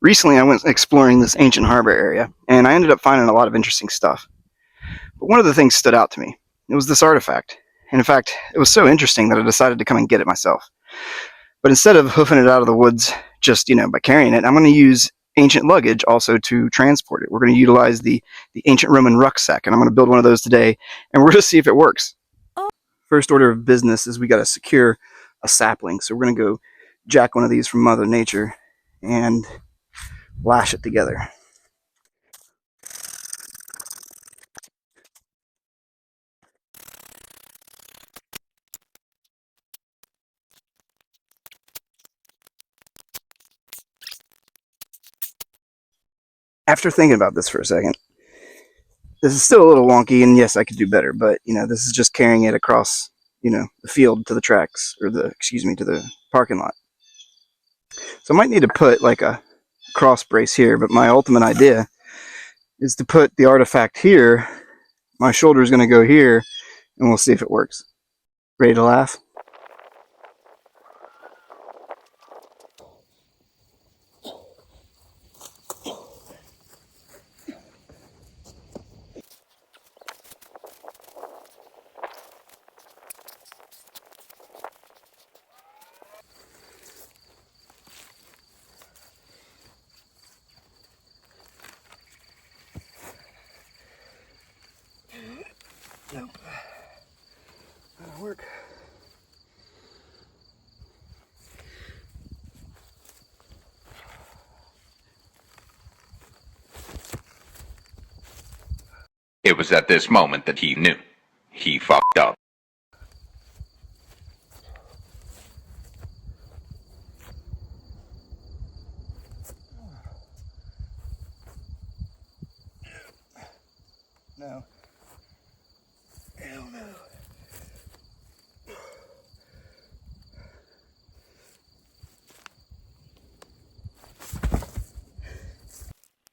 Recently, I went exploring this ancient harbor area, and I ended up finding a lot of interesting stuff. But one of the things stood out to me. It was this artifact. And in fact, it was so interesting that I decided to come and get it myself. But instead of hoofing it out of the woods just, by carrying it, I'm going to use ancient luggage also to transport it. We're going to utilize the ancient Roman rucksack, and I'm going to build one of those today, and we're going to see if it works. First order of business is we got to secure a sapling. So we're going to go jack one of these from Mother Nature and lash it together. After thinking about this for a second, this is still a little wonky, and yes, I could do better, but this is just carrying it across, the field to the tracks, or to the parking lot. So I might need to put like a cross brace here, but my ultimate idea is to put the artifact here. My shoulder is going to go here, and we'll see if it works. Ready to laugh? Nope. That'll work. It was at this moment that he knew. He fucked up. No. Hell no.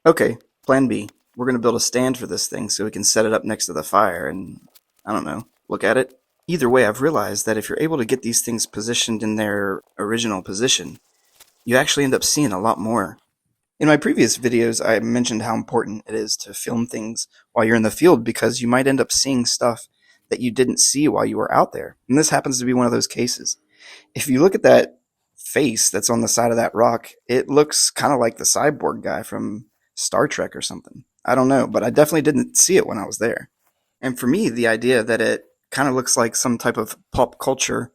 Okay, plan B. We're going to build a stand for this thing so we can set it up next to the fire and, I don't know, look at it. Either way, I've realized that if you're able to get these things positioned in their original position, you actually end up seeing a lot more. In my previous videos, I mentioned how important it is to film things while you're in the field because you might end up seeing stuff that you didn't see while you were out there. And this happens to be one of those cases. If you look at that face that's on the side of that rock, it looks kind of like the cyborg guy from Star Trek or something. I don't know, but I definitely didn't see it when I was there. And for me, the idea that it kind of looks like some type of pop culture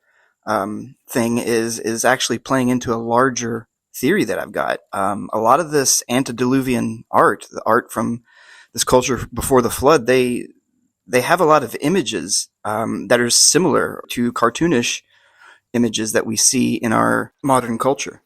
thing is actually playing into a larger theory that I've got. A lot of this antediluvian art, the art from this culture before the flood, they have a lot of images that are similar to cartoonish images that we see in our modern culture.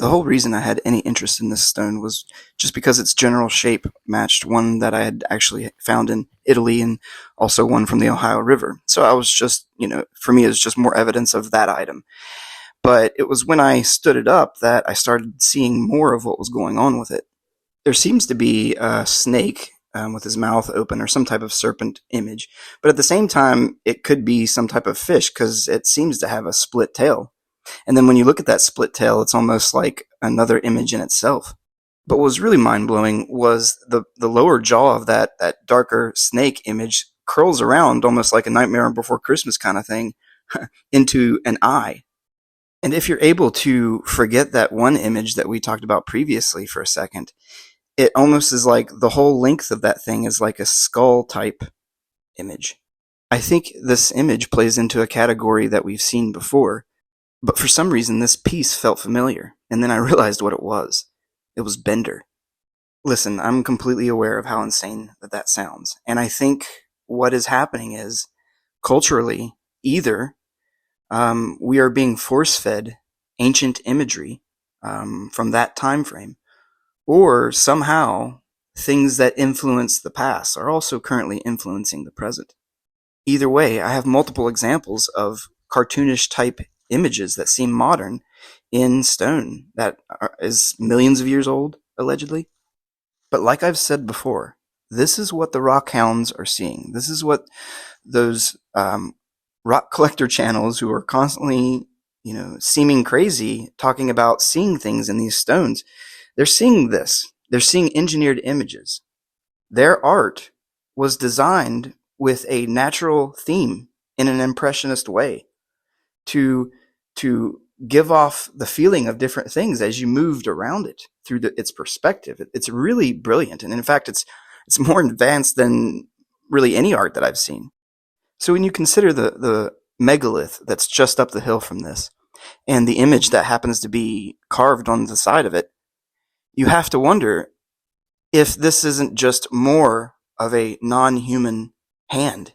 The whole reason I had any interest in this stone was just because its general shape matched one that I had actually found in Italy and also one from the Ohio River. So I was just, for me, it was just more evidence of that item. But it was when I stood it up that I started seeing more of what was going on with it. There seems to be a snake with his mouth open or some type of serpent image, but at the same time, it could be some type of fish because it seems to have a split tail. And then when you look at that split tail, it's almost like another image in itself. But what was really mind blowing was the lower jaw of that darker snake image curls around almost like a Nightmare Before Christmas kind of thing into an eye. And if you're able to forget that one image that we talked about previously for a second, it almost is like the whole length of that thing is like a skull type image. I think this image plays into a category that we've seen before, but for some reason this piece felt familiar, and then I realized what it was. It was Bender. Listen, I'm completely aware of how insane that sounds, and I think what is happening is, culturally, either we are being force-fed ancient imagery from that time frame, or somehow things that influence the past are also currently influencing the present. Either way, I have multiple examples of cartoonish type images that seem modern in stone that is millions of years old, allegedly. But like I've said before, this is what the rock hounds are seeing. This is what those rock collector channels who are constantly, seeming crazy, talking about seeing things in these stones. They're seeing this. They're seeing engineered images. Their art was designed with a natural theme in an impressionist way to to give off the feeling of different things as you moved around it through its perspective. It's really brilliant, and in fact, it's more advanced than really any art that I've seen. So when you consider the megalith that's just up the hill from this, and the image that happens to be carved on the side of it, you have to wonder if this isn't just more of a non-human hand